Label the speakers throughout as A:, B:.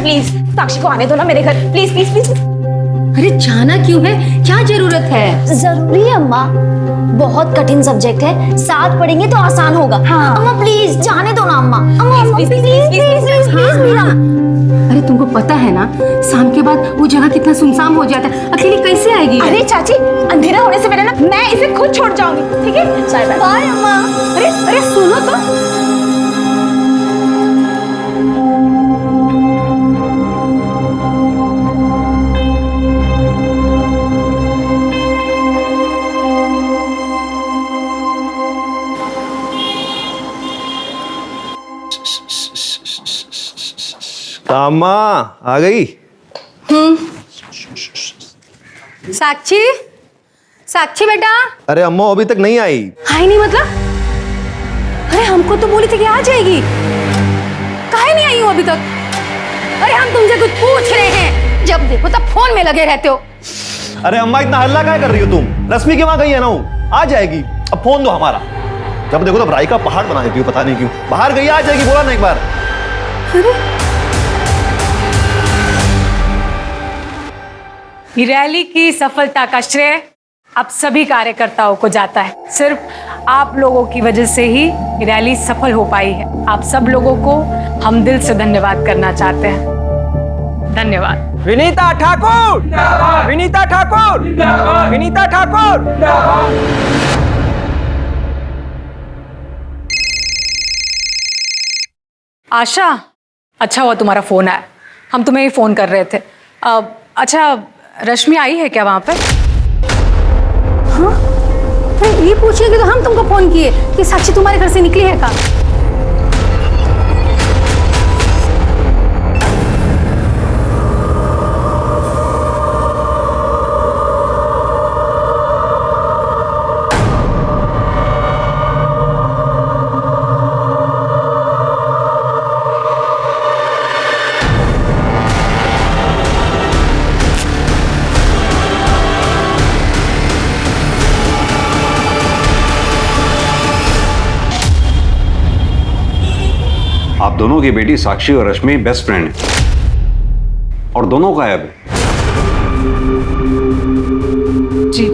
A: चाची प्लीज साक्षी को आने दो ना मेरे घर, प्लीज प्लीज प्लीज।
B: अरे जाना क्यों है, क्या जरूरत है?
C: जरूरी है अम्मा, बहुत कठिन सब्जेक्ट है, साथ पढ़ेंगे तो आसान होगा।
A: हाँ।
C: अम्मा प्लीज जाने दो ना अम्मा। अम्मा प्लीज प्लीज प्लीज मीरा।
B: अरे तुमको पता है ना, शाम के बाद वो जगह कितना सुनसान हो जाता है, अकेली कैसे आएगी?
A: अरे चाची अंधेरा होने से पहले ना मैं इसे खुद छोड़ जाऊंगी, ठीक है? Bye bye.
C: बाय अम्मा।
B: अरे अरे सुनो तो।
D: कामा आ गई?
B: साक्षी, साक्षी बेटा।
D: अरे अम्मा अभी तक नहीं आई।
B: आई नहीं मतलब? अरे हमको तो बोली थी कि आ जाएगी, काहे नहीं आई हो अभी तक? अरे हम तुमसे कुछ पूछ रहे हैं, जब देखो तब फोन में लगे रहते हो।
D: अरे अम्मा इतना हल्ला क्या कर रही हो तुम? रश्मि के वहां गई है ना, आ जाएगी। अब फोन दो हमारा, जब देखो तब राई का पहाड़ बना देती हो, पता नहीं क्यों। बाहर गई, आ जाएगी, बोला ना एक बार।
E: रैली की सफलता का श्रेय अब सभी कार्यकर्ताओं को जाता है। सिर्फ आप लोगों की वजह से ही रैली सफल हो पाई है। आप सब लोगों को हम दिल से धन्यवाद करना चाहते हैं। धन्यवाद।
F: विनीता ठाकुर, विनीता ठाकुर, विनीता ठाकुर।
E: आशा, अच्छा हुआ तुम्हारा फोन आया, हम तुम्हें ही फोन कर रहे थे। अच्छा, रश्मि आई है क्या वहां पे?
B: हाँ? अरे ये पूछिए कि तो हम तुमको फोन किए कि साक्षी तुम्हारे घर से निकली है का?
G: आप दोनों की बेटी साक्षी और रश्मि बेस्ट फ्रेंड है और दोनों गायब है।
E: जी।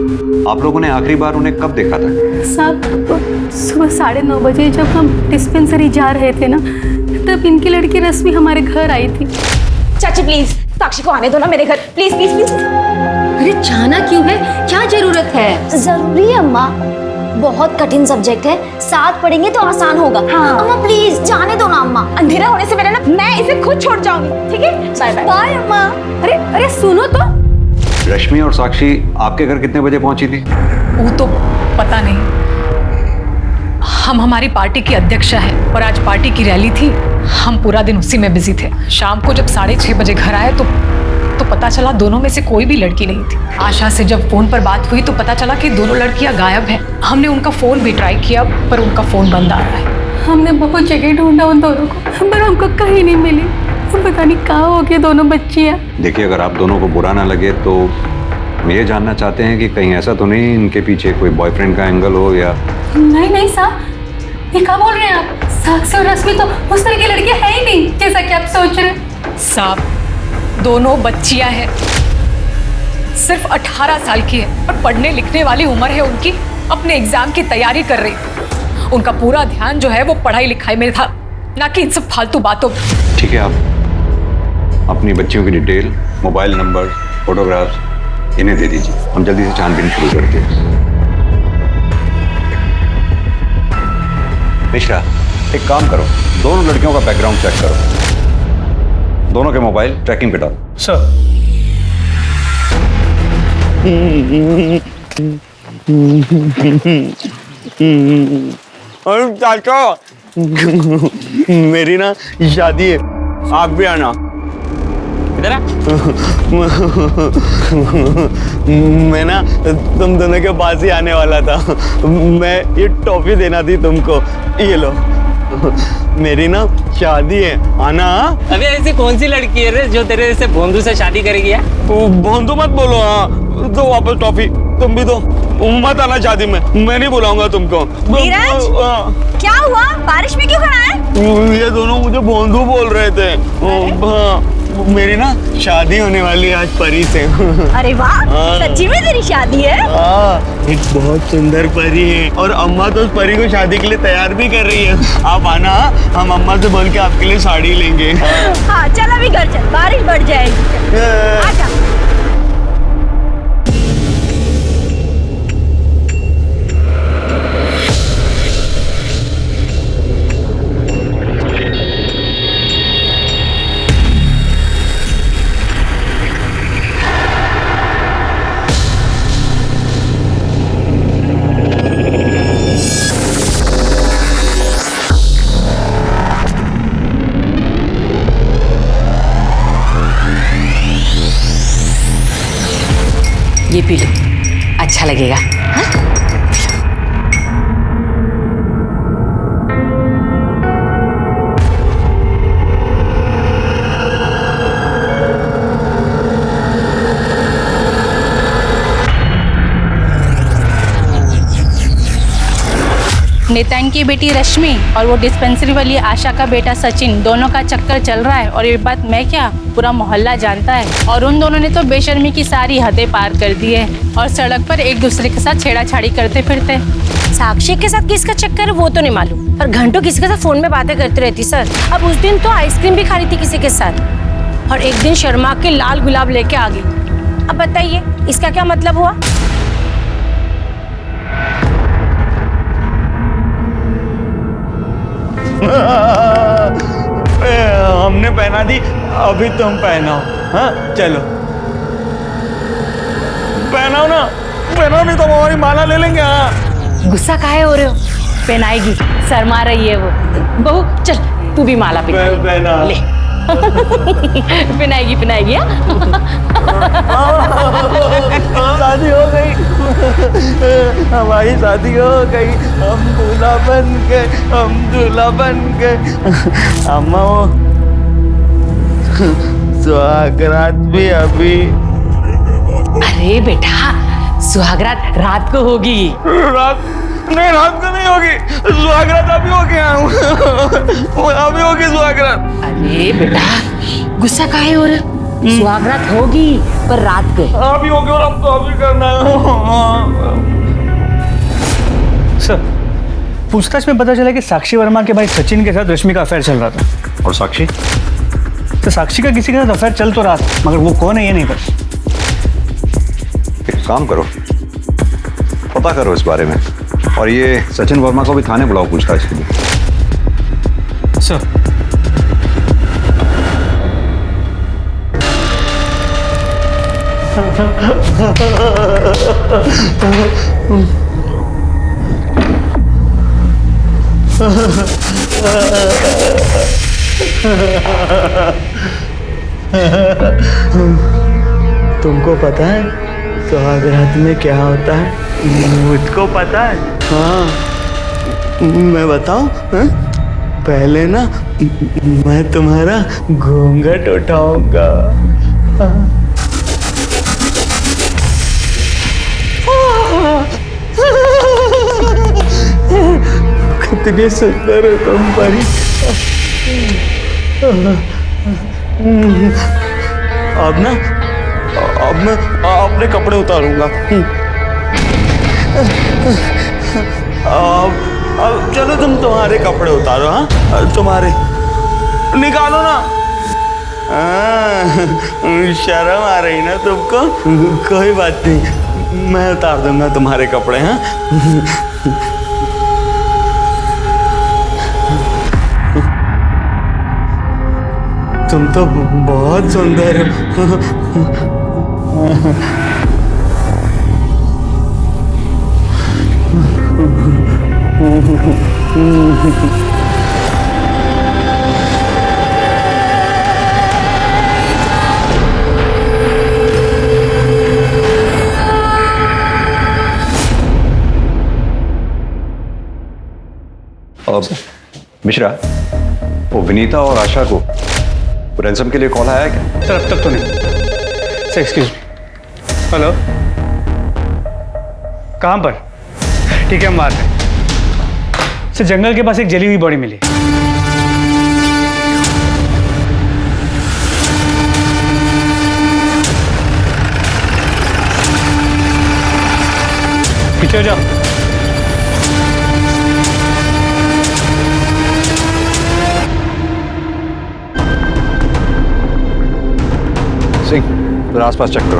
G: आप लोगों ने आखिरी बार उन्हें कब देखा था?
B: साहब सुबह 9:30 बजे जब हम डिस्पेंसरी जा रहे थे ना, तब इनकी लड़की रश्मि हमारे घर आई थी।
A: चाची प्लीज साक्षी को आने दो ना मेरे घर, प्लीज प्लीज प्लीज।
B: अरे जाना क्यों है, क्या जरूरत है?
C: जरूरी है अम्मा, बहुत कठिन सब्जेक्ट है, साथ पढ़ेंगे तो आसान होगा।
A: हाँ।
C: अम्मा प्लीज जाने दो ना अम्मा।
A: अंधेरा होने से पहले ना मैं इसे खुद छोड़ जाऊंगी, ठीक है? Bye bye.
C: बाय अम्मा।
B: अरे अरे सुनो तो।
G: रश्मि और साक्षी आपके घर कितने बजे पहुंची थी?
E: वो तो पता नहीं। हम हमारी पार्टी की अध्यक्षा हैं और आज पार्टी की रैली थी, हम पूरा दिन उसी में बिजी थे। शाम को जब 6:30 बजे घर आए तो पता चला दोनों में से कोई भी लड़की नहीं थी। आशा से जब फोन पर बात हुई तो पता चला कि दोनों लड़कियां गायब हैं। हमने उनका फोन भी ट्राई किया पर उनका फोन बंद आ रहा है।
B: हमने बहुत जगह ढूंढा उन दोनों को, पर हमको कहीं नहीं मिली। पता नहीं कहाँ हो गए दोनों बच्चियाँ।
G: देखिए, अगर आप दोनों को बुरा ना लगे तो हम ये जानना चाहते हैं कि कहीं ऐसा तो नहीं इनके पीछे कोई बॉयफ्रेंड का एंगल हो या?
B: नहीं नहीं साहब, ये क्या बोल रहे हैं आप? साक्षी और रश्मि तो उस तरह की लड़कियां है ही नहीं जैसा कि आप सोच रहे हैं।
E: साहब, दोनों बच्चियां हैं, सिर्फ 18 साल की है और पढ़ने लिखने वाली उम्र है उनकी। अपने एग्जाम की तैयारी कर रही थी। उनका पूरा ध्यान जो है वो पढ़ाई लिखाई में था, ना कि इन सब फालतू बातों।
G: ठीक है, आप अपनी बच्चियों की डिटेल, मोबाइल नंबर, फोटोग्राफ्स इन्हें दे दीजिए। हम जल्दी से छानबीन शुरू करते हैं। मिश्रा, एक काम करो, दोनों लड़कियों का बैकग्राउंड चेक करो, दोनों के मोबाइल ट्रैकिंग पे डालो।
F: सर। अरे चाचा, मेरी ना शादी है, आप भी आना। इधर आ। मैं ना तुम दोनों के पास ही आने वाला था। मैं ये टॉफी देना थी तुमको, ये लो। मेरी ना शादी है, आना।
H: अबे ऐसी कौन सी लड़की है रे जो तेरे जैसे भोंदू से शादी करेगी?
F: भोंदू मत बोलो। हाँ तो वापस टॉफी, तुम भी दो। मत आना शादी में, मैं नहीं बुलाऊंगा तुमको।
A: नीरज, क्या हुआ? बारिश में क्यों खड़ा है?
F: ये दोनों मुझे भोंदू बोल रहे थे। हाँ मेरी ना शादी होने वाली है आज परी से।
A: अरे वाह, सच्ची में तेरी शादी है?
F: एक बहुत सुंदर परी है और अम्मा तो उस परी को शादी के लिए तैयार भी कर रही है। आप आना, हम अम्मा से बोल के आपके लिए साड़ी लेंगे।
A: हाँ चल अभी घर चल, बारिश बढ़ जाएगी। आजा।
B: ये पी लो, अच्छा लगेगा। हाँ?
I: नितिन की बेटी रश्मि और वो डिस्पेंसरी वाली आशा का बेटा सचिन, दोनों का चक्कर चल रहा है। और ये बात मैं क्या, पूरा मोहल्ला जानता है। और उन दोनों ने तो बेशर्मी की सारी हदें पार कर दी है और सड़क पर एक दूसरे के साथ छेड़ाछाड़ी करते फिरते।
B: साक्षी के साथ किसका चक्कर है वो तो नहीं मालूम, पर घंटों किसी के साथ फोन में बातें करती रहती सर। अब उस दिन तो आइसक्रीम भी खा रही थी किसी के साथ, और एक दिन शर्मा के लाल गुलाब लेके आ गई। अब बताइए इसका क्या मतलब हुआ?
F: हमने पहना दी, अभी तुम पहनाओ। हाँ चलो पहनाओ ना, पहनाओ नहीं तो हमारी माला ले लेंगे। हाँ
B: गुस्सा काहे हो रहे हो? पहनाएगी, शर्मा रही है वो। बहू चल तू भी माला
F: पहना
B: ले। पहनाएगी पहनाएगी।
F: शादी हो गई, हमारी शादी हो गई, हम दूल्हा बन गए, हम दूल्हा बन गए। अम्मा वो सुहागरात भी अभी।
B: अरे बेटा सुहागरात रात को होगी।
F: रात नहीं, रात को नहीं होगी सुहागरात, अभी हो गया अभी होगी सुहागरात।
B: अरे बेटा गुस्सा काहे हो रहे? सुहागरात होगी पर रात को।
F: अभी होगी और अब तो अभी करना है।
J: सर पूछताछ में पता चला कि साक्षी वर्मा के भाई सचिन के साथ रश्मि का अफेयर चल रहा था।
G: और साक्षी?
J: तो साक्षी का किसी के साथ अफेयर चल तो रहा था, मगर वो कौन है ये नहीं पता।
G: एक काम करो, पता करो इस बारे में, और ये सचिन वर्मा को भी थाने बुलाओ पूछताछ के लिए।
J: सर
F: तुमको पता है सुहागरात में क्या होता है? मुझको पता है। हाँ मैं बताऊं? पहले ना मैं तुम्हारा घूंघट उठाऊंगा। कितनी सुंदर हो तुम परी। अब ना, अब मैं अपने कपड़े उतारूंगा। अब चलो तुम तुम्हारे कपड़े उतारो। हाँ तुम्हारे निकालो ना। शर्म आ रही ना तुमको? कोई बात नहीं, मैं उतार दूंगा तुम्हारे कपड़े। हाँ तुम तो बहुत सुंदर हो।
G: मिश्रा, वो विनीता और आशा को रैंसम के लिए कॉल आया क्या?
J: सर अब तक तो नहीं। Sir excuse me. हेलो, कहाँ पर? ठीक है हम बात हैं। सर जंगल के पास एक जली हुई बॉडी मिली। पीछे हो जाओ।
G: सिंह, फिर आसपास चेक करो।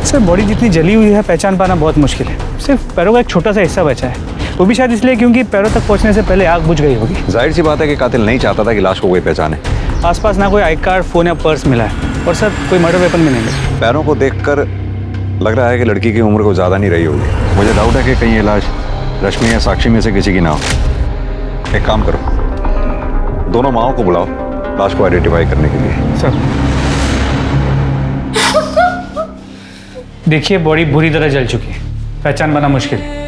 J: सर बॉडी जितनी जली हुई है पहचान पाना बहुत मुश्किल है। सिर्फ पैरों का एक छोटा सा हिस्सा बचा है, वो भी शायद इसलिए क्योंकि पैरों तक पहुंचने से पहले आग बुझ गई होगी।
G: जाहिर सी बात है कि कातिल नहीं चाहता था कि लाश को कोई पहचाने।
J: आसपास ना कोई आई कार्ड, फोन या पर्स मिला है, और सर कोई मर्डर वेपन भी नहीं मिला।
G: पैरों को देखकर लग रहा है कि लड़की की उम्र को ज़्यादा नहीं रही होगी। मुझे डाउट है कि कहीं ये लाश रश्मि या साक्षी में से किसी की ना हो। एक काम करो, दोनों माओं को बुलाओ लाश को आइडेंटिफाई करने के लिए।
J: सर देखिए, बॉडी बुरी तरह जल चुकी है, पहचान पाना मुश्किल है।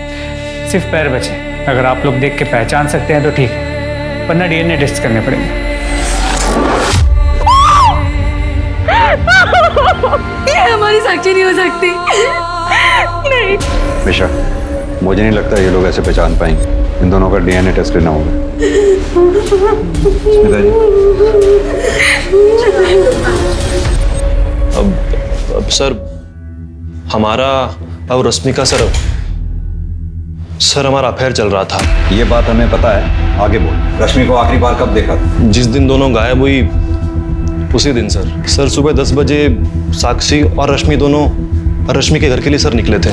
J: सिर्फ पैर बचे। अगर आप लोग देख के पहचान सकते हैं तो ठीक है, वरना डीएनए टेस्ट करने पड़ेंगे।
B: ये हमारी साक्षी नहीं हो सकती। नहीं।
G: मिशा, मुझे नहीं लगता ये लोग ऐसे पहचान पाएंगे। इन दोनों का डीएनए टेस्ट लेना होगा। स्मिता जी।
K: अब सर हमारा और रश्मि का सर हमारा अफेयर चल रहा था।
G: ये बात हमें पता है, आगे बोल। रश्मि को आखिरी बार कब देखा था?
K: जिस दिन दोनों गायब हुई उसी दिन सर सुबह 10 बजे साक्षी और रश्मि दोनों रश्मि के घर के लिए सर निकले थे।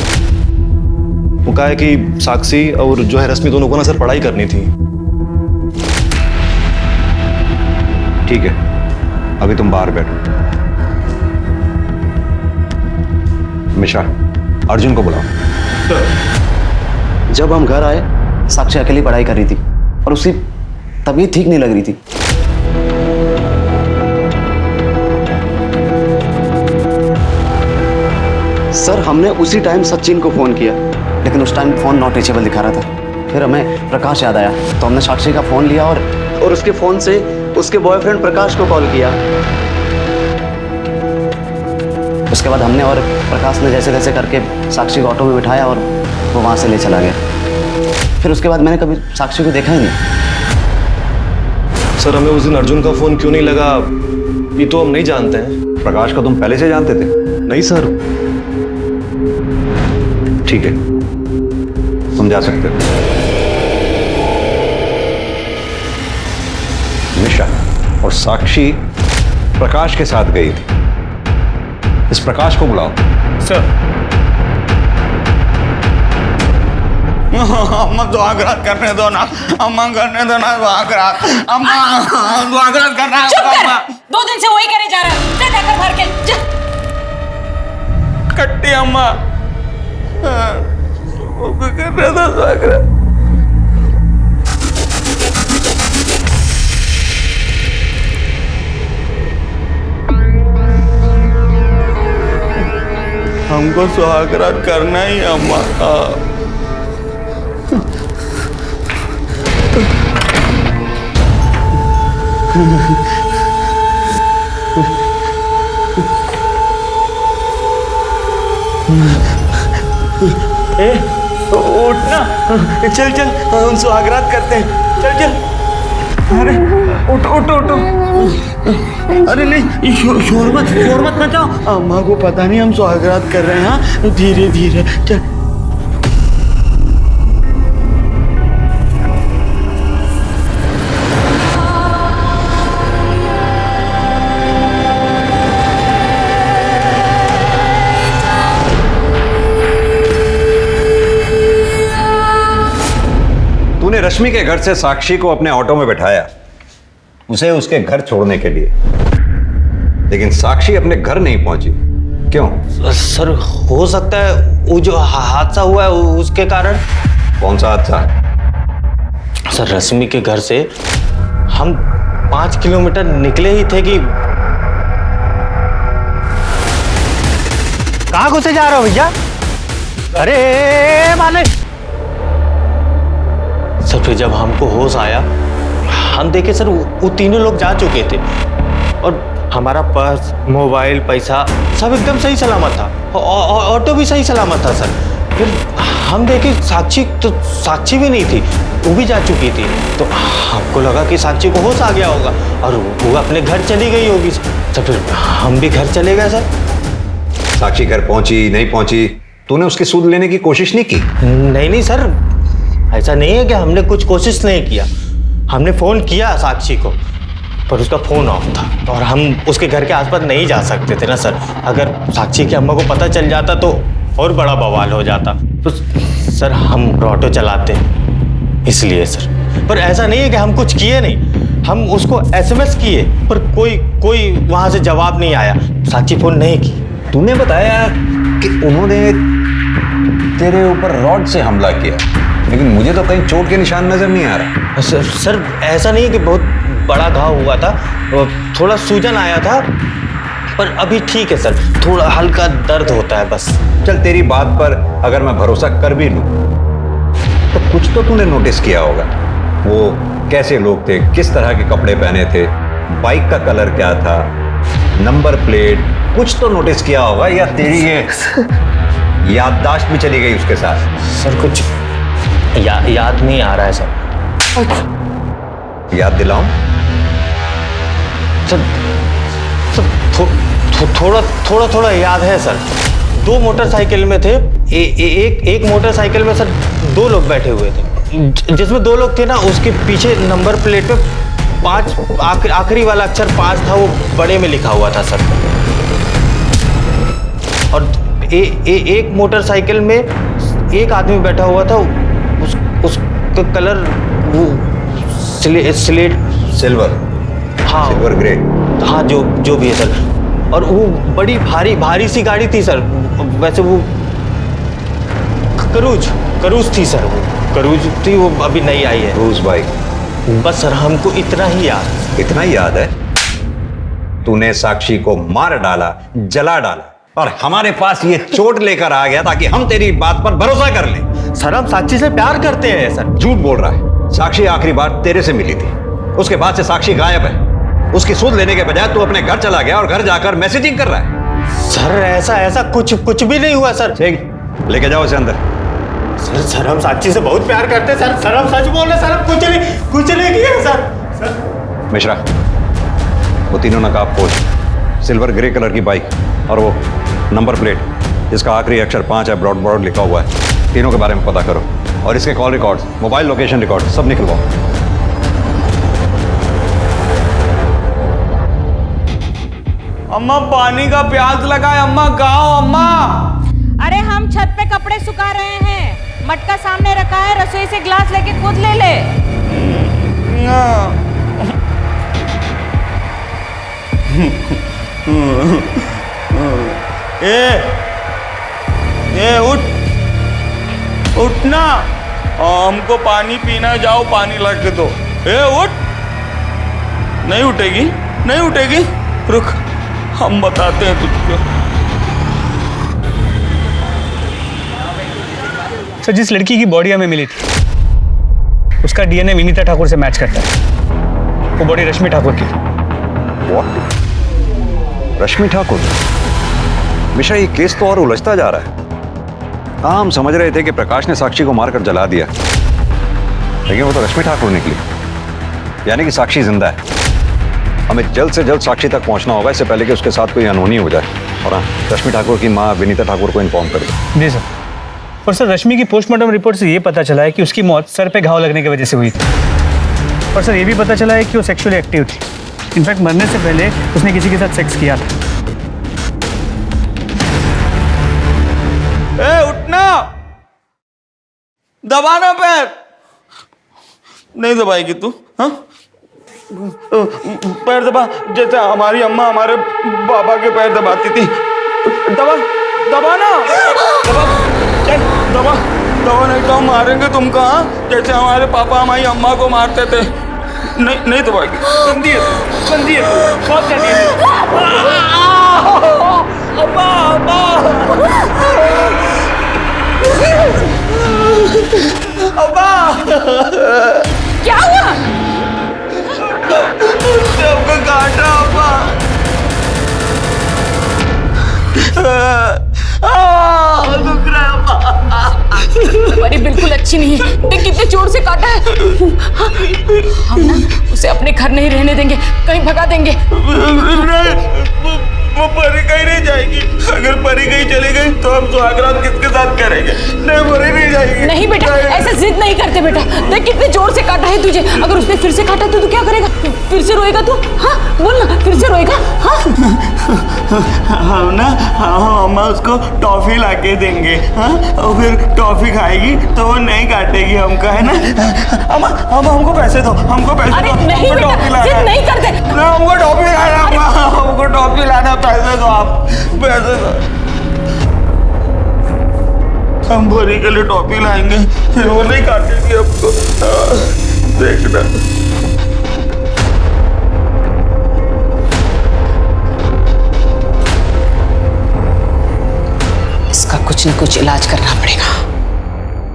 K: वो कहा है कि साक्षी और जो है रश्मि दोनों को ना सर पढ़ाई करनी थी।
G: ठीक है, अभी तुम बाहर बैठो। मिशा, अर्जुन को बुलाओ।
L: जब हम घर आए, साक्षी अकेली पढ़ाई कर रही थी और उसकी तबीयत ठीक नहीं लग रही थी। सर हमने उसी टाइम सचिन को फोन किया, लेकिन उस टाइम फोन नॉट रीचेबल दिखा रहा था। फिर हमें प्रकाश याद आया तो हमने साक्षी का फोन लिया और उसके फोन से उसके बॉयफ्रेंड प्रकाश को कॉल किया। उसके बाद हमने और प्रकाश ने जैसे तैसे करके साक्षी को ऑटो में बिठाया और वो वहाँ से ले चला गया। फिर उसके बाद मैंने कभी साक्षी को देखा ही नहीं।
K: सर हमें उस दिन अर्जुन का फोन क्यों नहीं लगा ये तो हम नहीं जानते हैं।
G: प्रकाश को तुम पहले से जानते थे?
K: नहीं सर।
G: ठीक है, तुम जा सकते हो। निशा और साक्षी प्रकाश के साथ गई थी। इस प्रकाश को बुलाओ।
J: सर
F: अम्मा दुआगरात करने दो ना, अम्मा करने दो ना दुआगरात। अम्मा दुआगरात करना है अम्मा।
B: 2 दिन से वही करे जा रहा है। जा जाकर भर के जा।
F: कट्टी अम्मा करने दो दुआगरात। हमको सुहागरात करना ही अम्मा। उठना, चल चल हम सुहागरात करते हैं। चल चल। अरे उठो उठो उठो। अरे नहीं, शोर मत मचाओ। अम्मा को पता नहीं हम सुहागरात कर रहे हैं। हाँ धीरे धीरे चल।
G: तूने रश्मि के घर से साक्षी को अपने ऑटो में बैठाया, उसे उसके घर छोड़ने के लिए, लेकिन साक्षी अपने घर नहीं पहुंची। क्यों?
F: सर हो सकता है वो जो हादसा हुआ है उसके कारण।
G: कौन सा हादसा?
F: सर रश्मि के घर से हम 5 किलोमीटर निकले ही थे कि
J: कहाँ घुसे जा रहे हो भैया? अरे मालिक।
F: सर फिर जब हमको होश आया, हम देखे सर वो तीनों लोग जा चुके थे और हमारा पर्स, मोबाइल, पैसा सब एकदम सही सलामत था। ऑटो भी सही सलामत था सर। फिर हम देखे साक्षी भी नहीं थी, वो भी जा चुकी थी। तो हमको लगा कि साक्षी को होश आ गया होगा और वो अपने घर चली गई होगी। तो फिर हम भी घर चले गए सर।
G: साक्षी घर पहुंची नहीं पहुंची, तूने उसकी सूद लेने की कोशिश नहीं की?
F: नहीं सर, ऐसा नहीं है कि हमने कुछ कोशिश नहीं किया। हमने फोन किया साक्षी को, पर उसका फोन ऑफ था और हम उसके घर के आसपास नहीं जा सकते थे ना सर। अगर साक्षी की अम्मा को पता चल जाता तो और बड़ा बवाल हो जाता। तो सर हम ऑटो चलाते हैं इसलिए सर। पर ऐसा नहीं है कि हम कुछ किए नहीं, हम उसको SMS किए पर कोई वहां से जवाब नहीं आया। साक्षी फोन नहीं की।
G: तूने बताया कि उन्होंने तेरे ऊपर रॉड से हमला किया, लेकिन मुझे तो कहीं चोट के निशान नजर नहीं आ रहा।
F: सर ऐसा नहीं है कि बहुत बड़ा घाव हुआ था, थोड़ा सूजन आया था, पर अभी ठीक है सर। थोड़ा हल्का दर्द होता है बस।
G: चल तेरी बात पर अगर मैं भरोसा कर भी लूं तो कुछ तो तूने नोटिस किया होगा। वो कैसे लोग थे, किस तरह के कपड़े पहने थे, बाइक का कलर क्या था, नंबर प्लेट, कुछ तो नोटिस किया होगा। या तेरी ये याददाश्त भी चली गई उसके साथ?
F: सर कुछ याद नहीं आ रहा है सर।
G: याद दिलाऊं?
F: थोड़ा याद है सर। 2 मोटरसाइकिल में थे, एक मोटरसाइकिल में सर 2 लोग बैठे हुए थे। जिसमें 2 लोग थे ना, उसके पीछे नंबर प्लेट पे 5 आखिरी वाला अक्षर 5 था, वो बड़े में लिखा हुआ था सर। और एक मोटरसाइकिल में एक आदमी बैठा हुआ था, उसका कलर वो स्लेट
G: सिल्वर,
F: हाँ
G: सिल्वर ग्रे,
F: हाँ जो भी है सर। और वो बड़ी भारी सी गाड़ी थी सर। वैसे वो करूज थी सर। वो करूज थी, वो अभी नई आई है।
G: Cruise bike.
F: बस सर हमको इतना ही याद
G: है। तूने साक्षी को मार डाला, जला डाला और हमारे पास ये चोट लेकर आ गया ताकि हम तेरी बात पर भरोसा कर लें।
F: सर हम साक्षी से प्यार करते हैं सर।
G: झूठ बोल रहा है। साक्षी आखिरी बार तेरे से मिली थी, उसके बाद से साक्षी गायब है। उसकी सूद लेने के बजाय तू अपने घर चला गया और घर जाकर मैसेजिंग कर रहा है।
F: सर ऐसा कुछ भी नहीं हुआ सर।
G: ठीक, लेके जाओ इसे अंदर।
F: सर हम साक्षी से बहुत प्यार करते हैं सर। सर हम सच बोल रहे सर, हम कुछ नहीं किया सर।
G: मिश्रा, वो तीनों नकाब पोश, सिल्वर ग्रे कलर की बाइक और वो नंबर प्लेट जिसका आखिरी अक्षर 5 है, ब्रॉड लिखा हुआ है, तीनों के बारे में पता करो और इसके call records, mobile location record सब निकलवाओ।
F: अम्मा पानी का प्यास लगा है, अम्मा गाओ अम्मा।
M: अरे हम छत पे कपड़े सुखा रहे हैं, मटका सामने रखा है, रसोई से ग्लास लेके खुद ले ले।
F: ए उठ ना, हमको पानी पीना, जाओ पानी ला के दो। उठ। नहीं उठेगी, रुक हम बताते हैं तुझको।
J: सर जिस लड़की की बॉडी हमें मिली थी उसका DNA विनीता ठाकुर से मैच करता है। वो बॉडी रश्मि ठाकुर की।
G: What? रश्मि ठाकुर? मिश्रा, ये केस तो और उलझता जा रहा है। हाँ, हम समझ रहे थे कि प्रकाश ने साक्षी को मारकर जला दिया, लेकिन वो तो रश्मि ठाकुर निकली। यानी कि साक्षी जिंदा है। हमें जल्द से जल्द साक्षी तक पहुंचना होगा, इससे पहले कि उसके साथ कोई अनहोनी हो जाए। और हाँ, रश्मि ठाकुर की माँ विनीता ठाकुर को इन्फॉर्म कर दो।
J: जी सर। और सर रश्मि की पोस्टमार्टम रिपोर्ट से ये पता चला है कि उसकी मौत सर पे घाव लगने की वजह से हुई थी। और सर ये भी पता चला है कि वो सेक्सुअली एक्टिव थी। इनफैक्ट मरने से पहले उसने किसी के साथ सेक्स किया था।
F: उठना, दबाना पैर। नहीं दबाएगी तू? हाँ, पैर दबा, जैसे हमारी अम्मा हमारे बाबा के पैर दबाती थी। दबाना, दबा नहीं तो हम मारेंगे तुमको। हाँ, जैसे हमारे पापा हमारी अम्मा को मारते थे। नहीं दबाएगी। गंदी है तू, बहुत गंदी है। अब्बा
M: क्या हुआ?
F: सबको काटा अब्बा। दुख रहा है अब्बा।
E: परी बिल्कुल अच्छी नहीं है, देख कितने जोर से काटा है। हम ना उसे अपने घर नहीं रहने देंगे, कहीं भगा देंगे।
F: वो परी कहीं नहीं जाएगी। अगर परी कहीं चली गई तो हम सुहागरात किसके साथ करेंगे? नहीं, परी नहीं जाएगी।
E: नहीं बेटा, ऐसे जिद नहीं करते बेटा। देख कितने जोर से काटा है तुझे। अगर उसने फिर से काटा तो तू क्या करेगा? फिर से रोएगा तू? हाँ बोल ना, फिर से रोएगा? हाँ
F: हम ना हम उसको टॉफी लाके देंगे। हाँ, और फिर टॉफी खाएगी तो वो नहीं काटेगी हमको, है ना? हम हमको पैसे दो, हमको पैसे
E: अरे
F: दो।
E: नहीं
F: हमको
E: बेटा,
F: टॉफी लाना
E: जिद
F: है।
E: नहीं करते।
F: ना, हमको टॉफी लाना है, हमको टॉफी लाना, पैसे दो आप, पैसे दो। हम भरी के लिए टॉफी लाएंगे, फिर वो नहीं काटेगी हमको। देखना।
E: इसका कुछ न कुछ इलाज करना पड़ेगा।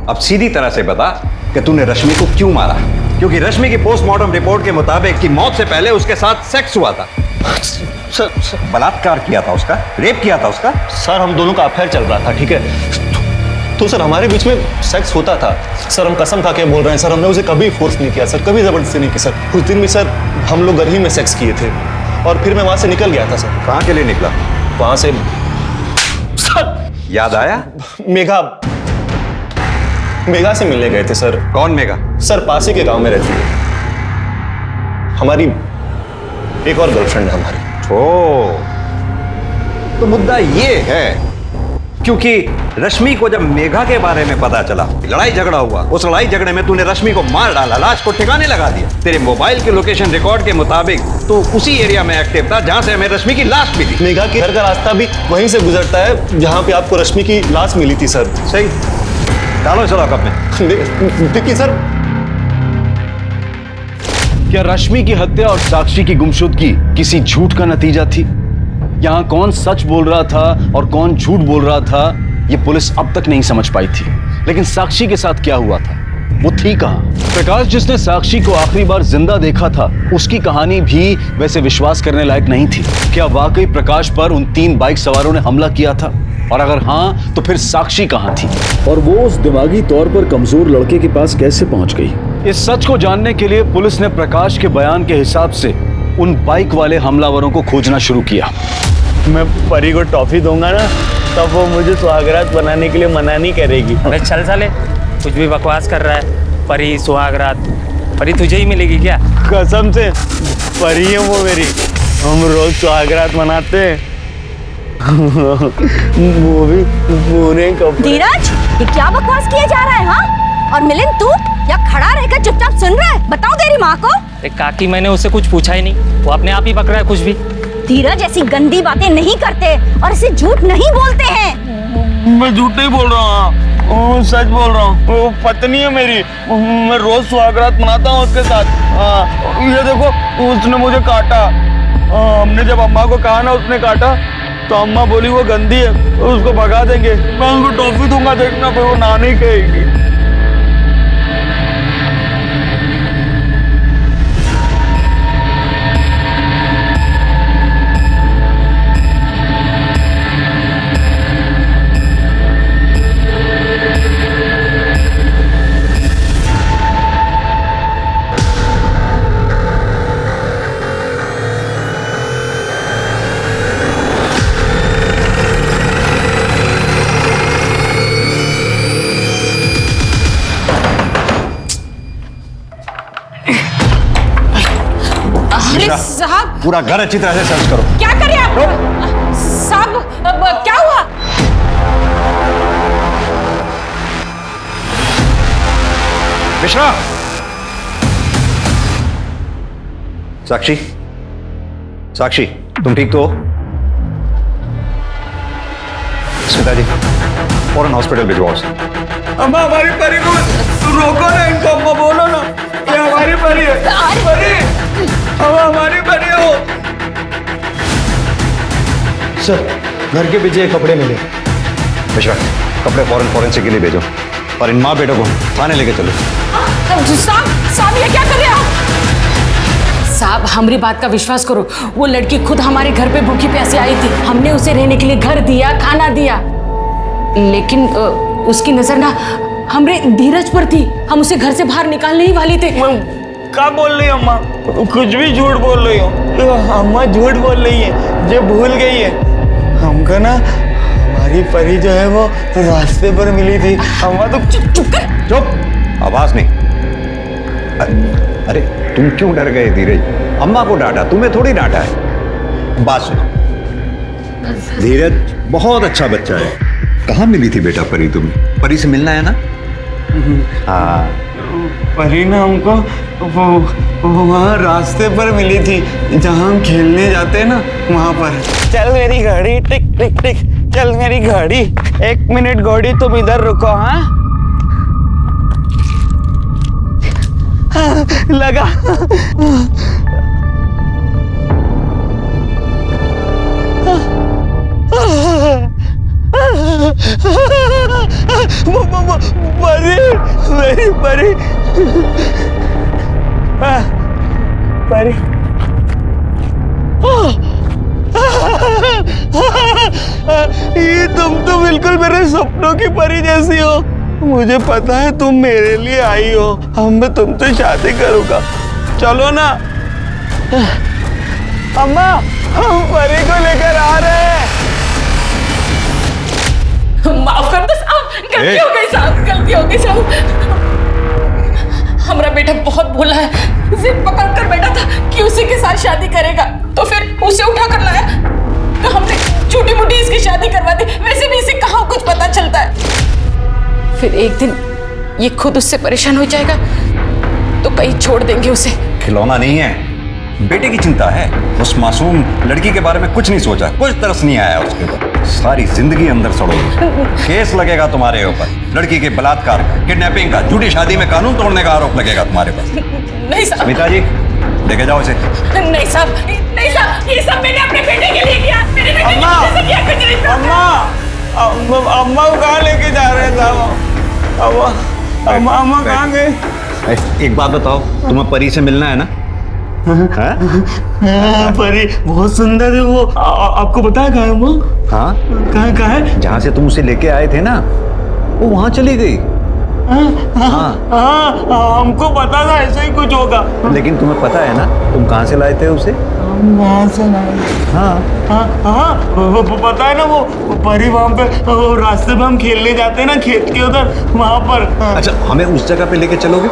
G: अब सीधी तरह से बता कि तूने रश्मि को क्यों मारा? क्योंकि रश्मि की पोस्टमार्टम रिपोर्ट के मुताबिक कि मौत से पहले उसके साथ सेक्स हुआ था।
K: सर
G: बलात्कार किया था उसका, रेप किया था उसका।
K: सर हम दोनों का अफेयर चल रहा था, ठीक है? तो सर हमारे बीच में सेक्स होता था। सर हम कसम खा के बोल रहे हैं सर, हमने उसे कभी फोर्स नहीं किया सर, कभी जबरदस्ती नहीं की सर। उस दिन भी सर हम लोग घर ही में सेक्स किए थे और फिर मैं वहां से निकल गया था सर।
G: कहाँ के लिए निकला?
K: वहां से सर
G: याद आया?
K: मेघा से मिलने गए थे सर।
G: कौन मेघा?
K: सर पास ही के गांव में रहती है, हमारी एक और गर्लफ्रेंड है हमारी।
G: ओ, तो मुद्दा ये है क्योंकि रश्मि को जब मेघा के बारे में पता चला, लड़ाई झगड़ा हुआ, उस लड़ाई झगड़े में तूने रश्मि को मार डाला, लाश को ठिकाने लगा दिया। तेरे मोबाइल के लोकेशन रिकॉर्ड के मुताबिक तो उसी एरिया में एक्टिव था जहां से हमें रश्मि की लाश मिली।
K: मेघा के घर का रास्ता भी वहीं से गुजरता है जहां पे आपको रश्मि की लाश मिली थी सर।
G: सही, डालो इस लॉकअप में।
K: देखिए सर,
N: क्या रश्मि की हत्या और साक्षी की गुमशुदगी किसी झूठ का नतीजा थी? यहाँ कौन सच बोल रहा था और कौन झूठ बोल रहा था, ये पुलिस अब तक नहीं समझ पाई थी। लेकिन साक्षी के साथ क्या हुआ था, वो थी कहाँ? प्रकाश जिसने साक्षी को आखिरी बार जिंदा देखा था, उसकी कहानी भी वैसे विश्वास करने लायक नहीं थी। क्या वाकई प्रकाश पर उन 3 बाइक सवारों ने हमला किया था? और अगर हाँ, तो फिर साक्षी कहाँ थी?
O: और वो उस दिमागी तौर पर कमजोर लड़के के पास कैसे पहुंच गई?
N: इस सच को जानने के लिए पुलिस ने प्रकाश के बयान के हिसाब से उन बाइक वाले हमलावरों को खोजना शुरू किया।
F: मैं परी को टॉफी दूंगा ना, तब वो मुझे सुहागरात बनाने के लिए मना नहीं करेगी।
H: अरे चल साले, कुछ भी बकवास कर रहा है। परी सुहागरात, परी तुझे ही मिलेगी क्या?
F: कसम से परी है वो मेरी। हम रोज सुहागरात मनाते हैं, वो भी पूरे कपड़े।
A: धीरज, ये क्या बकवास किया जा रहा है? हाँ, और मिलिंद तू या खड़ा रहकर चुपचाप सुन रहा है? बताओ तेरी माँ को।
H: काकी मैंने उससे कुछ पूछा ही नहीं, वो अपने आप ही पक रहा है कुछ भी।
A: धीरज ऐसी गंदी बातें नहीं करते और ऐसे झूठ नहीं बोलते हैं।
F: मैं झूठ नहीं बोल रहा हूँ, सच बोल रहा हूँ। वो पत्नी है मेरी, मैं रोज सुहागरात मनाता हूँ उसके साथ। ये देखो, उसने मुझे काटा। हमने जब अम्मा को कहा ना उसने काटा, तो अम्मा बोली वो गंदी है, उसको भगा देंगे। मैं उसको टॉफी दूंगा, देखना फिर वो ना नहीं कहेगी।
E: अरे साहब,
G: पूरा घर अच्छी तरह से सर्च करो।
E: क्या कर रहे हैं आप? साहब क्या हुआ?
G: मिश्रा, साक्षी, साक्षी तुम ठीक तो हो? स्मिता जी, फौरन हॉस्पिटल भिजवाओ उसे।
F: अम्मा हमारी परी को रोको ना, इनको अम्मा बोलो ना, ये हमारी परी है। परी, अम्मा हमारी परी हो।
K: सर घर के पीछे कपड़े मिले।
G: मिश्रा, कपड़े फौरन फॉरेंसिक के लिए भेजो और इन माँ बेटों को थाने लेके चलो।
E: साहब ये क्या कर रहे हो? साहब हमारी बात का विश्वास करो, वो लड़की खुद हमारे घर पे भूखी प्यासी आई थी। हमने उसे रहने के लिए घर दिया, खाना दिया, लेकिन
B: उसकी नजर ना हमरे धीरज पर थी। हम उसे घर से बाहर निकालने ही वाले थे।
F: क्या बोल रही हो अम्मा? कुछ भी झूठ बोल रही हो। अम्मा झूठ बोल रही है, जो भूल गई है हमको ना हमारी परी जो है वो रास्ते पर मिली थी। अम्मा तो
B: चुप कर।
G: चुप, आवाज नहीं। अरे तुम क्यों डर गए धीरज? अम्मा को डांटा, तुम्हें थोड़ी डांटा है। बात सुनो, धीरज बहुत अच्छा बच्चा है। कहाँ मिली थी बेटा परी तुम्हें? परी से मिलना है ना? हाँ,
F: परी ना हमको वो वहाँ रास्ते पर मिली थी, जहाँ हम खेलने जाते हैं ना, वहाँ पर। चल मेरी गाड़ी, टिक टिक टिक, चल मेरी गाड़ी। 1 मिनट गाड़ी, तुम इधर रुको। हाँ लगा। परी, मेरी परी, परी। ये तुम तो बिल्कुल मेरे सपनों की परी जैसी हो। मुझे पता है तुम मेरे लिए आई हो। मैं तुमसे शादी करूंगा, चलो ना। अम्मा, हम परी को लेकर आ रहे हैं।
B: माफ कर दो साहब, गलती हो गई साहब, गलती हो गई साहब। हमारा बेटा बहुत भोला है, जिद पकड़ कर बैठा था कि उसी के साथ शादी करेगा, तो फिर उसे उठा कर लाया, तो हमने छोटी मोटी इसकी शादी करवा दी। वैसे भी इसे कहाँ कुछ पता चलता है। फिर एक दिन ये खुद उससे परेशान हो जाएगा तो कहीं छोड़ देंगे उसे।
G: खिलौना नहीं है, बेटे की चिंता है। उस मासूम लड़की के बारे में कुछ नहीं सोचा, कुछ तरस नहीं आया उसके ऊपर। सारी जिंदगी अंदर सड़ोगे। केस लगेगा तुम्हारे ऊपर, लड़की के बलात्कार का, किडनैपिंग का, झूठी शादी में कानून तोड़ने का आरोप लगेगा तुम्हारे पास।
B: नहीं साहब।
G: स्मिता जी, लेके जाओ इसे।
B: नहीं साहब, नहीं साहब, ये सब मैंने अपने बेटे के लिए किया। मेरे बेटे की वजह से किया, कुछ नहीं।
F: अम्मा को कहाँ लेके जा रहे थे? अम्मा कहाँ गए?
G: एक बात बताओ, तुम्हें परी से मिलना है ना?
F: परी बहुत सुंदर है वो। आपको पता है कहाँ है वो?
G: हाँ,
F: कहाँ है?
G: जहाँ से तुम उसे लेके आए थे ना, वो वहाँ चली गई।
F: हाँ, हमको पता था ऐसा ही कुछ होगा।
G: लेकिन तुम्हें पता है ना तुम कहाँ से लाए थे उसे?
F: वहाँ से लाए। हाँ, वो पता है ना, वो परी वहाँ पे, वो रास्ते पे हम खेलने जाते हैं ना, खेत के उधर, वहाँ पर।
G: अच्छा, हमें उस जगह पे लेके चलोगे?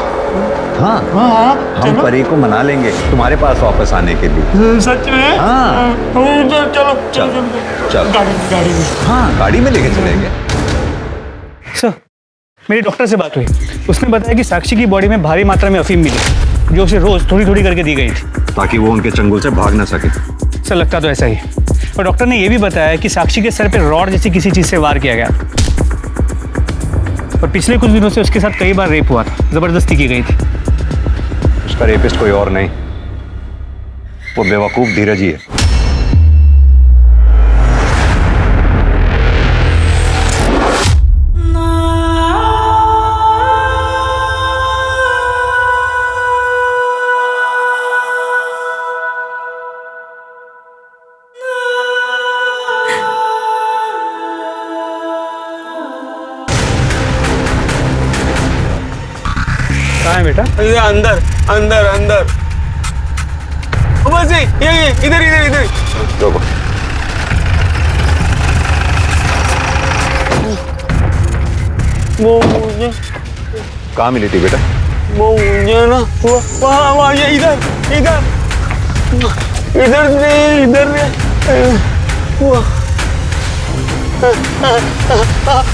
G: हाँ, हम परी को मना लेंगे तुम्हारे पास वापस आने के लिए।
F: सच में?
G: हाँ,
F: चलो गाड़ी में।
G: हाँ, गाड़ी में लेके चलेंगे।
J: सर, मेरी डॉक्टर से बात हुई, उसने बताया कि साक्षी की बॉडी में भारी मात्रा में अफीम मिली, जो उसे रोज थोड़ी थोड़ी करके दी गई थी, ताकि वो उनके चंगुल से भाग ना सके। सर, लगता तो ऐसा ही। और डॉक्टर ने यह भी बताया कि साक्षी के सर पे रॉड जैसी किसी चीज से वार किया गया, और पिछले कुछ दिनों से उसके साथ कई बार रेप हुआ था, जबरदस्ती की गई थी।
G: उसका रेपिस्ट कोई और नहीं, वो बेवकूफ धीरज ही है।
J: कहाँ है बेटा?
F: अंदर अंदर अंदर। बस ये इधर इधर इधर।
G: रोको।
F: वो मुझे
G: कहाँ मिली थी बेटा?
F: वो मुझे ना वहाँ ये इधर इधर इधर नहीं, इधर नहीं,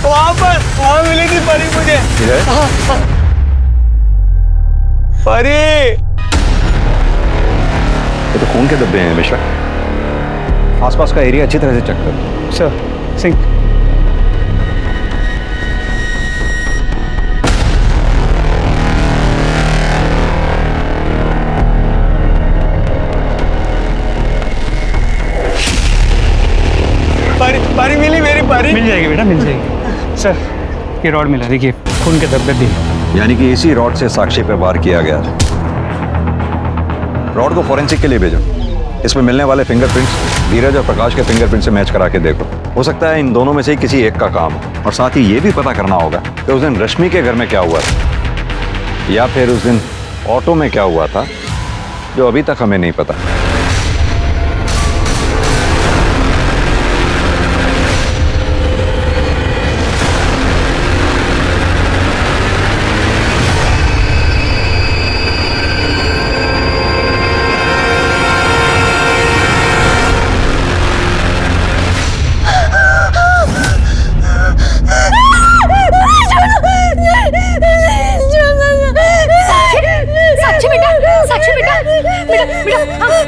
F: वहाँ पर, वहाँ मिली थी परी मुझे। परी,
G: ये तो खून के धब्बे हैं मिश्रा। आसपास का एरिया अच्छी तरह से चेक करो।
J: सर, सिंह।
F: परी मिली मेरी परी?
J: मिल जाएगी बेटा, मिल जाएगी। सर, ये रॉड मिला, देखिए खून के धब्बे भी।
G: यानी कि इसी रॉड से साक्षी पर वार किया गया। रॉड को फॉरेंसिक के लिए भेजो। इसमें मिलने वाले फिंगरप्रिंट्स धीरज और प्रकाश के फिंगरप्रिंट से मैच करा के देखो। हो सकता है इन दोनों में से किसी एक का काम हो। और साथ ही ये भी पता करना होगा कि उस दिन रश्मि के घर में क्या हुआ था, या फिर उस दिन ऑटो में क्या हुआ था, जो अभी तक हमें नहीं पता।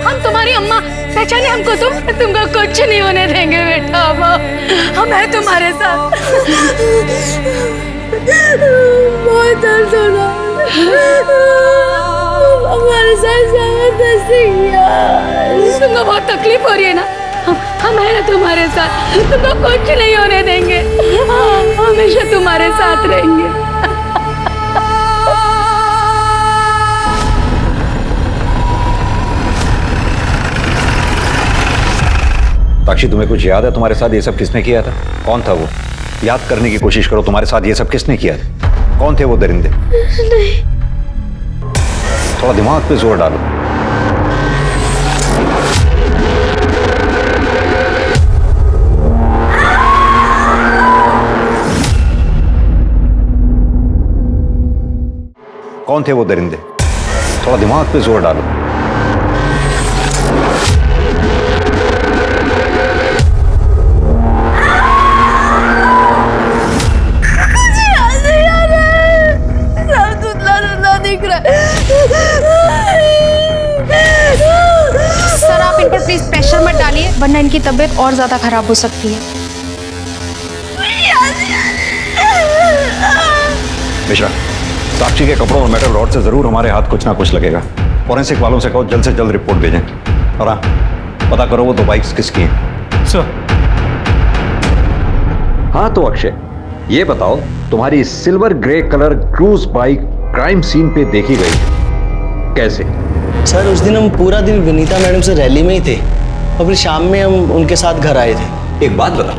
B: हम तुम्हारी अम्मा, पहचाने हमको तुमको कुछ नहीं होने देंगे बेटा। हम हैं तुम्हारे साथ। बहुत दर्द हो रहा हमारे साथ, तुमको बहुत तकलीफ हो रही है ना, हम हैं ना तुम्हारे साथ, तुमको कुछ नहीं होने देंगे, हमेशा तुम्हारे साथ रहेंगे।
G: साक्षी, तुम्हें कुछ याद है तुम्हारे साथ ये सब किसने किया था? कौन था वो? याद करने की कोशिश करो, तुम्हारे साथ ये सब किसने किया था? कौन थे वो दरिंदे?
B: नहीं।
G: थोड़ा दिमाग पे जोर डालो। कौन थे वो दरिंदे? थोड़ा दिमाग पे जोर डालो।
B: सर आप इन पर प्लीज प्रेशर मत डालिए, वरना इनकी तबीयत और ज्यादा खराब हो सकती है।
G: मिश्रा, साक्षी के कपड़ों और मेटल रॉड से जरूर हमारे हाथ कुछ ना कुछ लगेगा। फॉरेंसिक वालों से कहो जल्द से जल्द रिपोर्ट भेजें। और हाँ, पता करो वो दो बाइक्स किसकी हैं।
J: सर।
G: हाँ तो अक्षय, ये बताओ तुम्हारी silver grey colour cruise bike crime scene पे देखी गई कैसे?
F: सर उस दिन हम पूरा दिन विनीता मैडम से रैली में ही थे और फिर शाम में हम उनके साथ घर आए थे।
G: एक बात बता,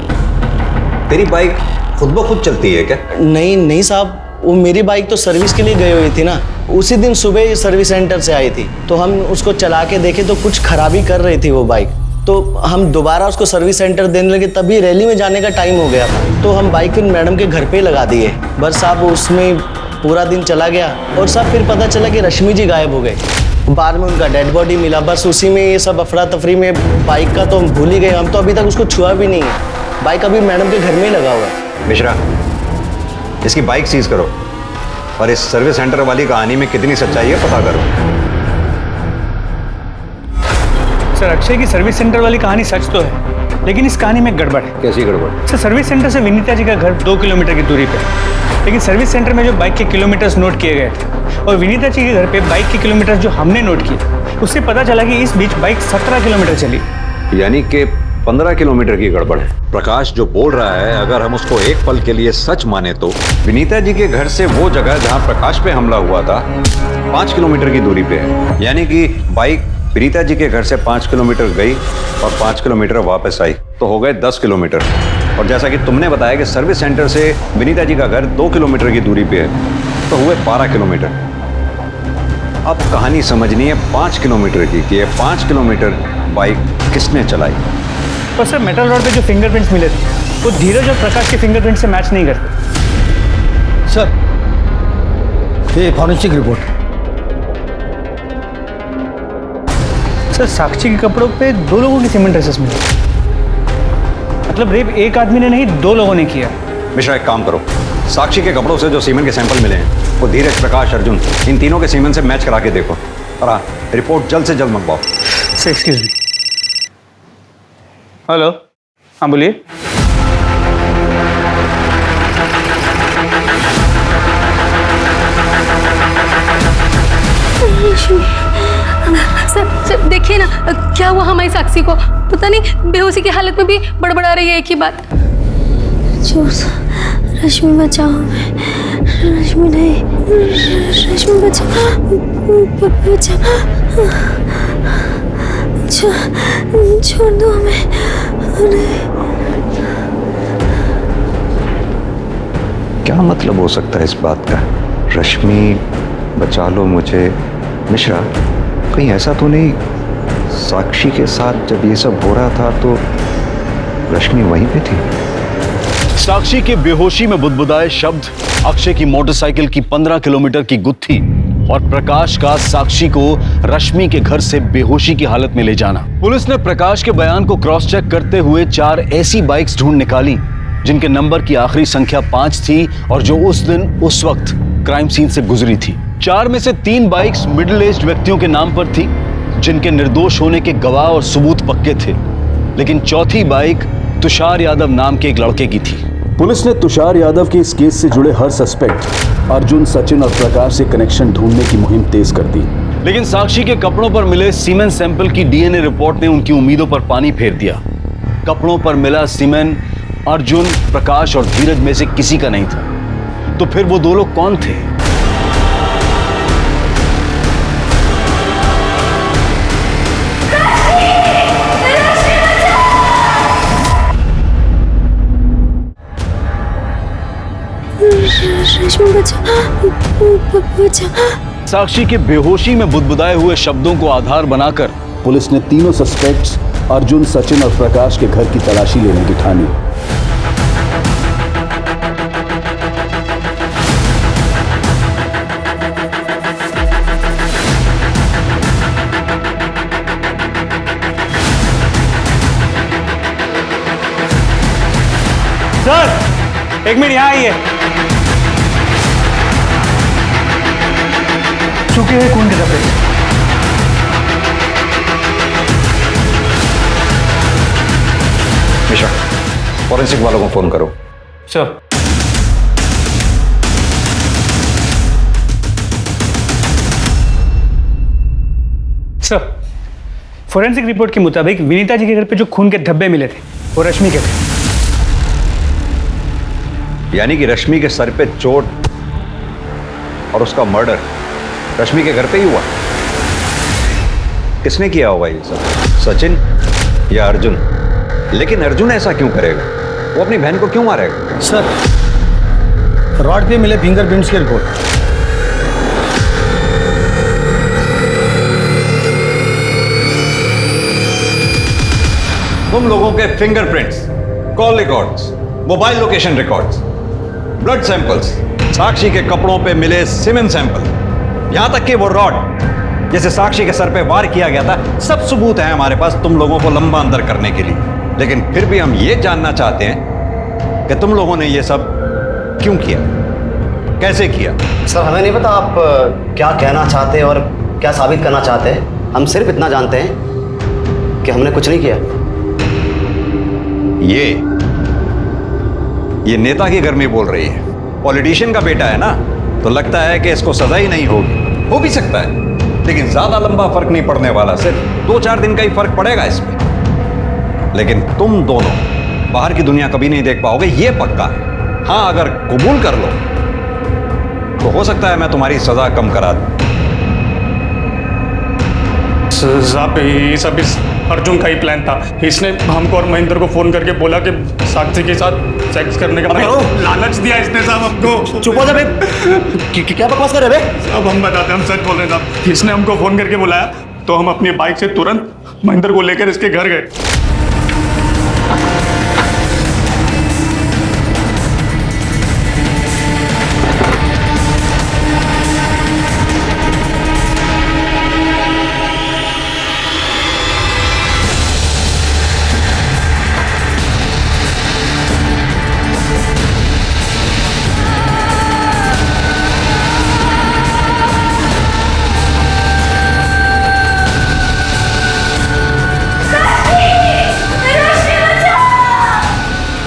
G: तेरी बाइक खुद ब खुद चलती है क्या?
F: नहीं साहब, वो मेरी बाइक तो सर्विस के लिए गई हुई थी ना। उसी दिन सुबह सर्विस सेंटर से आई थी, तो हम उसको चला के देखे तो कुछ खराबी कर रही थी वो बाइक। तो हम दोबारा उसको सर्विस सेंटर देने लगे, तभी रैली में जाने का टाइम हो गया था। तो हम बाइक फिर मैडम के घर पे लगा दिए। बस साहब उसमें पूरा दिन चला गया और साहब फिर पता चला कि रश्मि जी गायब हो गए। बाद में उनका डेड बॉडी मिला। बस उसी में ये सब अफरा तफरी में बाइक का तो हम भूल ही गए। हम तो अभी तक उसको छुआ भी नहीं है। बाइक अभी मैडम के घर में ही लगा हुआ है।
G: मिश्रा, इसकी बाइक सीज करो और इस सर्विस सेंटर वाली कहानी में कितनी सच्चाई है पता करो।
J: सर, अक्षय की सर्विस सेंटर वाली कहानी सच तो है, लेकिन इस कहानी में गड़बड़ है।
G: कैसी गड़बड़?
J: सर, सर्विस सेंटर से विनीता जी का घर 2 किलोमीटर की दूरी पे है, लेकिन सर्विस सेंटर में जो बाइक के किलोमीटर्स नोट किए गए थे और विनीता जी के घर पे बाइक के किलोमीटर्स जो हमने नोट किए, उससे पता चला कि इस बीच बाइक 17 किलोमीटर चली।
G: यानी कि 15 किलोमीटर की गड़बड़ है। प्रकाश जो बोल रहा है, अगर हम उसको एक पल के लिए सच माने तो विनीता जी के घर से वो जगह जहां प्रकाश पे हमला हुआ था 5 किलोमीटर की दूरी पे है। यानी कि बाइक विनीता जी के घर से 5 किलोमीटर गई और 5 किलोमीटर वापस आई, तो हो गए 10 किलोमीटर। और जैसा कि तुमने बताया कि सर्विस सेंटर से विनीता जी का घर 2 किलोमीटर की दूरी पे है, तो हुए 12 किलोमीटर। अब कहानी समझनी है 5 किलोमीटर की कि ये 5 किलोमीटर बाइक किसने चलाई।
J: पर सर, मेटल रोड पे जो फिंगरप्रिंट्स मिले थे वो धीरज और प्रकाश के फिंगरप्रिंट से मैच नहीं करते।
F: सर, ये फॉरेंसिक रिपोर्ट।
J: सर, साक्षी के कपड़ों पे 2 लोगों की सीमेंट ट्रेसेस मिले। मतलब रेप एक आदमी ने नहीं, 2 लोगों ने किया।
G: मिश्रा, एक काम करो, साक्षी के कपड़ों से जो सीमेंट के सैंपल मिले हैं वो धीरज, प्रकाश, अर्जुन, इन तीनों के सीमेंट से मैच करा के देखो। और हाँ, रिपोर्ट जल्द से जल्द मंगवाओ।
J: Sir, excuse me. हेलो, हाँ बोलिए।
B: सर देखिए ना क्या हुआ हमारी साक्षी को, पता नहीं बेहोशी की हालत में भी बड़बड़ा रही है एक ही बात।
C: रश्मि बचाओ, रश्मि नहीं, रश्मि बचाओ, बचाओ। छोड़ दो हमें।
G: क्या मतलब हो सकता है इस बात का? रश्मि, बचा लो मुझे। मिश्रा, कहीं ऐसा तो नहीं साक्षी के साथ जब ये सब हो रहा था तो रश्मि वहीं पे थी?
N: साक्षी के बेहोशी में बुदबुदाए शब्द, अक्षय की मोटरसाइकिल की 15 किलोमीटर की गुत्थी और प्रकाश का साक्षी को रश्मि के घर से बेहोशी की हालत में ले जाना। पुलिस ने प्रकाश के बयान को क्रॉस चेक करते हुए 4 ऐसी बाइक्स ढूंढ निकाली जिनके नंबर की आखिरी संख्या 5 थी और जो उस दिन उस वक्त क्राइम सीन से गुजरी थी। 4 में से 3 बाइक्स मिडिल एज्ड व्यक्तियों के नाम पर थी जिनके निर्दोष होने के गवाह और सबूत पक्के थे, लेकिन चौथी बाइक तुषार यादव नाम के एक लड़के की थी।
O: पुलिस ने तुषार यादव के इस केस से जुड़े हर सस्पेक्ट अर्जुन, सचिन और प्रकाश से कनेक्शन ढूंढने की मुहिम तेज कर दी।
N: लेकिन साक्षी के कपड़ों पर मिले सीमेन सैंपल की डीएनए रिपोर्ट ने उनकी उम्मीदों पर पानी फेर दिया। कपड़ों पर मिला सीमेन अर्जुन, प्रकाश और धीरज में से किसी का नहीं था। तो फिर वो 2 लोग कौन थे? साक्षी के बेहोशी में बुदबुदाए हुए शब्दों को आधार बनाकर
O: पुलिस ने तीनों सस्पेक्ट्स अर्जुन, सचिन और प्रकाश के घर की तलाशी लेने की ठानी।
J: सर, 1 मिनट यहाँ आइए। चुके हुए खून के धब्बे।
G: मिश्रा, फॉरेंसिक वालों को फोन करो।
J: सर। सर, फोरेंसिक रिपोर्ट के मुताबिक विनीता जी के घर पे जो खून के धब्बे मिले थे वो रश्मि के थे।
G: यानी कि रश्मि के सर पे चोट और उसका मर्डर रश्मि के घर पे ही हुआ। किसने किया होगा ये सब? सचिन या अर्जुन? लेकिन अर्जुन ऐसा क्यों करेगा? वो अपनी बहन को क्यों मारेगा?
J: सर, रॉड पे मिले फिंगरप्रिंट्स की रिपोर्ट।
G: तुम लोगों के fingerprints, call records, mobile location records, blood samples, Sakshi के कपड़ों पे मिले सीमेन सैंपल, यहां तक कि वो रॉड जैसे साक्षी के सर पे वार किया गया था, सब सबूत है हमारे पास तुम लोगों को लंबा अंदर करने के लिए। लेकिन फिर भी हम ये जानना चाहते हैं कि तुम लोगों ने ये सब क्यों किया, कैसे किया?
L: सर, हमें नहीं पता आप क्या कहना चाहते हैं और क्या साबित करना चाहते हैं। हम सिर्फ इतना जानते हैं कि हमने कुछ नहीं किया।
G: ये नेता के घर में बोल रही है, पॉलिटिशियन का बेटा है ना, तो लगता है कि इसको सजा ही नहीं होगी। हो भी सकता है, लेकिन ज्यादा लंबा फर्क नहीं पड़ने वाला, सिर्फ 2-4 दिन का ही फर्क पड़ेगा इसमें। लेकिन तुम दोनों बाहर की दुनिया कभी नहीं देख पाओगे, ये पक्का है। हाँ, अगर कबूल कर लो तो हो सकता है मैं तुम्हारी सजा कम करा दूं।
P: साहब, ये सब इस अर्जुन का ही प्लान था। इसने हमको और महेंद्र को फोन करके बोला कि साक्षी के साथ सेक्स करने का लालच दिया इसने साहब हमको।
L: चुप हो जा बे। क्या बकवास कर रहे बे?
P: अब हम बताते हैं, हम सच बोल रहे हैं साहब। इसने हमको फोन करके बुलाया तो हम अपनी बाइक से तुरंत महेंद्र को लेकर इसके घर गए।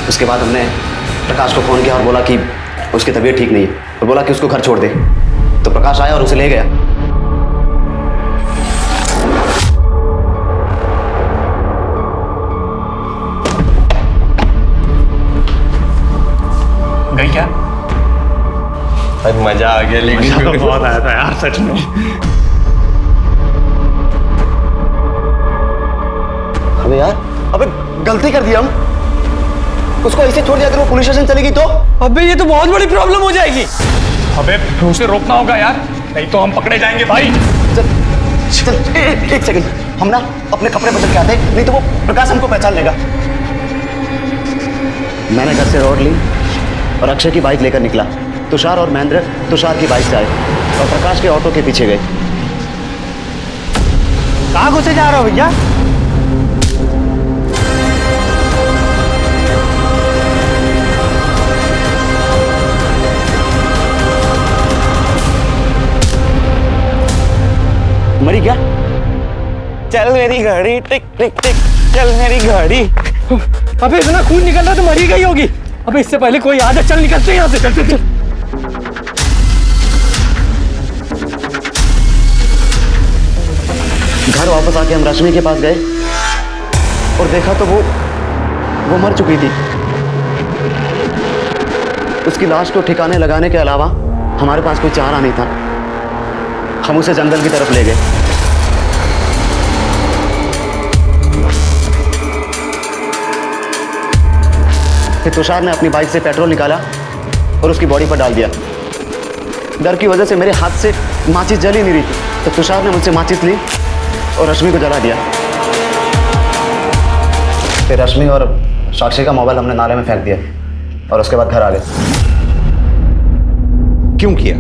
L: उसके बाद हमने प्रकाश को फ़ोन किया और बोला कि उसकी तबीयत ठीक नहीं है, और बोला कि उसको घर छोड़ दे। तो प्रकाश आया और उसे ले गया।
P: गई क्या?
F: अरे मजा आ गया, लेकिन
P: बहुत आया था यार सच में।
L: अबे यार, अबे गलती कर दी हम। उसको ऐसे छोड़ दिया अगर वो पुलिस स्टेशन चलेगी तो?
P: अबे ये तो बहुत बड़ी प्रॉब्लम हो जाएगी। अबे उसे रोकना होगा यार, नहीं तो हम पकड़े जाएंगे भाई।
L: चल एक सेकंड, हम ना अपने कपड़े बदल के आते, नहीं तो वो प्रकाश हमको पहचान लेगा। मैंने घर से रोड ली और अक्षय की बाइक लेकर निकला। तुषार और महेंद्र तुषार की बाइक से आए और प्रकाश के ऑटो के पीछे गए।
F: कहाँ घुसे जा रहा हो भैया?
L: मरी क्या?
F: चल मेरी गाड़ी, टिक टिक टिक, चल मेरी गाड़ी। अबे इतना खून निकल रहा तो मरी गई होगी। अबे इससे पहले कोई आ जाए, चल निकलते हैं यहाँ से, चल चल चल।
L: घर वापस आके हम रश्मि के पास गए और देखा तो वो मर चुकी थी। उसकी लाश को ठिकाने लगाने के अलावा हमारे पास कोई चारा नहीं था। हम उसे जंगल की तरफ ले गए। फिर तुषार ने अपनी बाइक से पेट्रोल निकाला और उसकी बॉडी पर डाल दिया। डर की वजह से मेरे हाथ से माचिस जल ही नहीं रही थी, तो तुषार ने मुझसे माचिस ली और रश्मि को जला दिया। फिर रश्मि और साक्षी का मोबाइल हमने नाले में फेंक दिया और उसके बाद घर आ गए।
G: क्यों किया?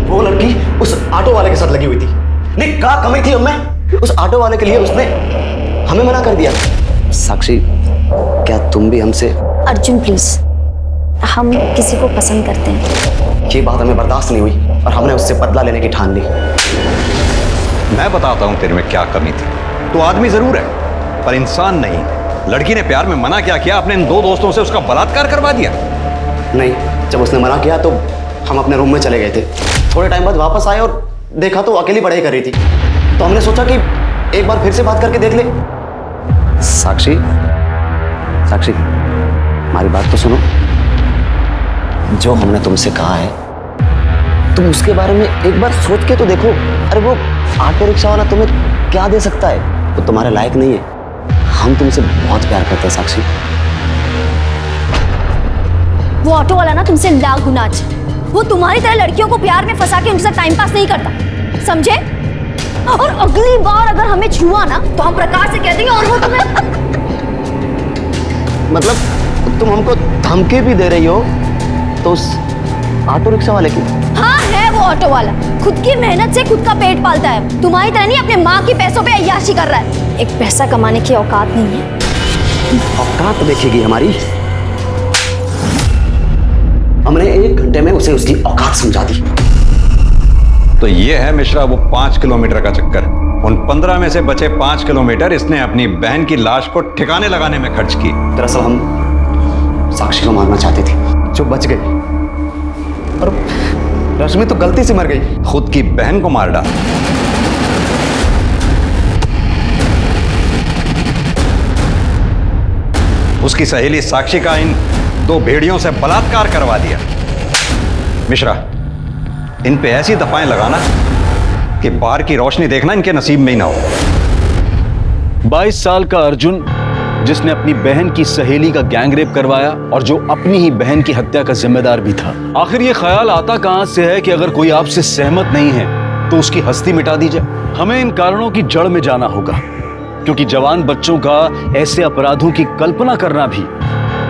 L: वो लड़की उस ऑटो वाले के साथ लगी हुई थी। नहीं, क्या कमी थी हमें? उस ऑटो वाले के लिए उसने हमें मना कर दिया। साक्षी, क्या तुम भी हमसे?
C: अर्जुन प्लीज, हम किसी को पसंद करते हैं।
L: ये बात हमें बर्दाश्त नहीं हुई और हमने उससे बदला लेने की ठान ली।
G: मैं बताता हूं तेरे में क्या कमी थी। तो आदमी जरूर है पर इंसान नहीं। लड़की ने प्यार में मना क्या किया? अपने इन दो दोस्तों से उसका बलात्कार करवा दिया।
L: नहीं, जब उसने मना किया तो हम अपने रूम में चले गए थे। थोड़े टाइम बाद वापस आए और देखा तो अकेली पढ़ाई कर रही थी। तो हमने सोचा कि एक बार फिर से बात करके देख ले। साक्षी, साक्षी, हमारी बात तो सुनो। जो हमने तुमसे कहा है तुम उसके बारे में एक बार सोच के तो देखो। अरे वो ऑटो रिक्शा वाला तुम्हें क्या दे सकता है? वो तुम्हारे लायक नहीं है। हम तुमसे बहुत प्यार करते हैं साक्षी।
C: वो ऑटो वाला ना तुमसे लाख गुना अच्छा। वो तुम्हारी तरह लड़कियों को प्यार में फंसा के उनके साथ टाइम पास नहीं करता, समझे? और अगली बार अगर हमें छुआ ना तो हम प्रकाश से कह देंगे और वो तुम्हें
L: मतलब तुम हमको धमकी भी दे रही हो तो उस ऑटो रिक्शा वाले की?
C: हाँ, है वो ऑटो वाला। खुद की मेहनत से खुद का पेट पालता है। तुम्हारी तरह नहीं अपने माँ के पैसों पे अय्याशी कर रहा है। एक पैसा कमाने की औकात नहीं है।
L: औकात देखेगी हमारी? हमने 1 घंटे में उसे उसकी औकात समझा दी।
G: तो ये है मिश्रा वो 5 किलोमीटर का चक्कर। उन 15 में से बचे 5 किलोमीटर इसने अपनी बहन की लाश को ठिकाने लगाने में खर्च की।
L: दरअसल हम साक्षी को मारना चाहते थे, जो बच गई। और रश्मि तो गलती से मर गई।
G: खुद की बहन को मार डाला। उसकी सहेली साक्षी का इन 2 भेड़ियों से बलात्कार करवा दिया। मिश्रा, इन पे ऐसी दफाएं लगाना कि बाहर की रोशनी देखना इनके नसीब में ही ना हो।
O: 22 साल का अर्जुन, जिसने अपनी बहन की सहेली का गैंगरेप करवाया और जो अपनी ही बहन की हत्या का जिम्मेदार भी था। आखिर ये ख्याल आता कहां से है कि अगर कोई आपसे सहमत नहीं है तो उसकी हस्ती मिटा दी जाए? हमें इन कारणों की जड़ में जाना होगा, क्योंकि जवान बच्चों का ऐसे अपराधों की कल्पना करना भी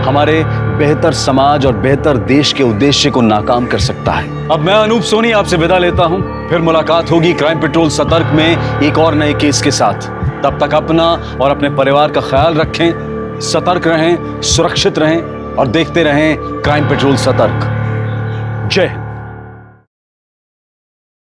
O: हमारे बेहतर समाज और बेहतर देश के उद्देश्य को नाकाम कर सकता है। अब मैं अनूप सोनी आपसे विदा लेता हूं। फिर मुलाकात होगी क्राइम पेट्रोल सतर्क में एक और नए केस के साथ। तब तक अपना और अपने परिवार का ख्याल रखें, सतर्क रहें, सुरक्षित रहें और देखते रहें क्राइम पेट्रोल सतर्क। जय हिंद।